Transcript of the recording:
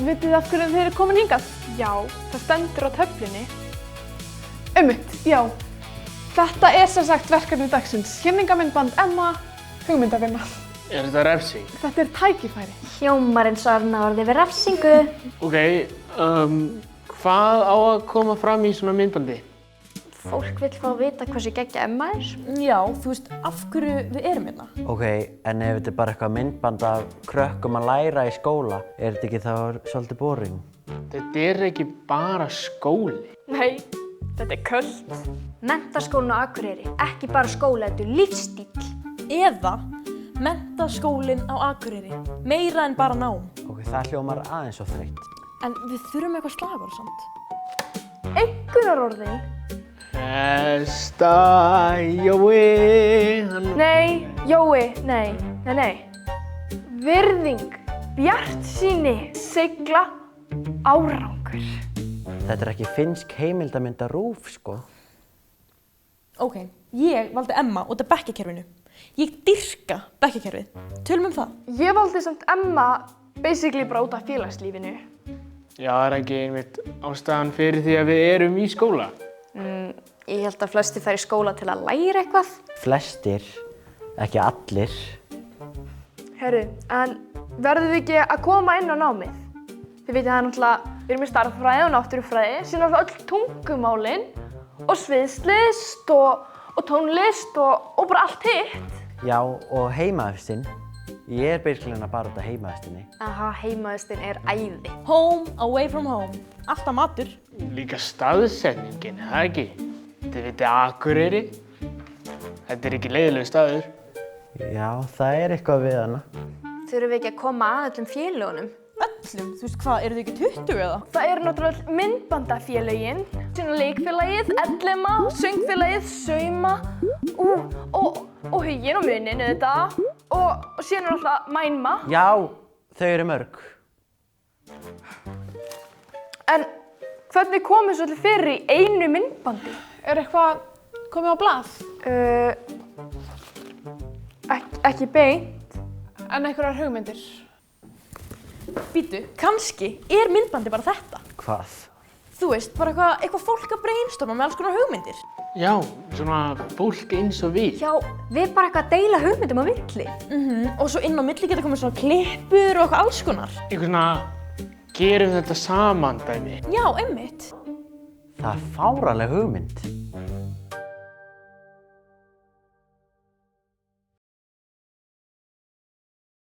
Vitið þið af hverju þið eru komin hingað? Já, það stendur á töflunni. Einmitt, já. Þetta er sem sagt verkefni dagsins. Kynningarmyndband Emma, hugmyndavinna. Er þetta refsing? Þetta er tækifæri. Hljómar eins og orðið við refsingu. Ok, hvað á að koma fram í svona myndbandi? Fólk vill fá að vita hversu geggja Emma er. Já, þú veist, af hverju við erum hérna. Ok, en ef þetta er bara eitthvað myndband af krökkum að læra í skóla, er þetta ekki þá svolítið boring? Þetta er ekki bara skóli. Nei, þetta er köld. Menntaskólinn á Akureyri, ekki bara skóla, þetta er lífsstíll. Eða Menntaskólinn á Akureyri, meira en bara nám. Ok, það hljómar aðeins svo þreytt. En við þurfum eitthvað slagorð samt. Einkunnarorðin. Besta Jói. Nei, Jói, nei. Virðing, bjartsýni, sigla, árangur. Þetta er ekki finnsk heimildamynda RÚV, sko. Ok, ég valdi Emma út af bekkjakerfinu. Ég dýrka bekkjakerfið. Tölum um það. Ég valdi samt Emma basically bara út af félagslífinu. Já, það er ekki einmitt ástæðan fyrir því að við erum í skóla. Ég held að flestir færi í skóla til að læra eitthvað. Flestir, ekki allir. Herru, en verðum við ekki að koma inn á námið? Þið vitið það er náttúrulega, við erum í stærðfræði og náttúrufræði, síðan náttúrulega öll tungumálin og sviðslist og tónlist og bara allt hitt. Já, og heimavistin. Ég er basically bara út af heimavistinni. Aha, heimavistin er æði. Home, away from home. Alltaf matur. Líka staðsetningin, það ekki? Þið vitið Akureyri. Þetta er ekki leiðilegur staður. Já, það er eitthvað við hana. Þurfum við ekki að koma að öllum félögunum? Öllum, þú veist hvað, eru þau ekki 20 eða? Það eru náttúrulega myndbandafélögin, síðan leikfélagið, ellima, söngfélagið, sauma, og huginn og munin auðvitað, og síðan er náttúrulega mænma. Já, þau eru mörg. En hvernig komið svo allir fyrir í einu myndbandi? Er eitthvað komið á blað? Ekki beint. En einhverjar hugmyndir? Býtu, kannski er myndbandi bara þetta. Hvað? Þú veist, bara eitthvað fólk að brainstorma með alls konar hugmyndir. Já, svona fólk eins og við. Já, við bara eitthvað að deila hugmyndum á milli. Og svo inn á milli geta komið svona klippur og eitthvað alls konar. Eitthvað svona, gerum þetta saman dæmi. Já, einmitt. Það er fáránleg hugmynd.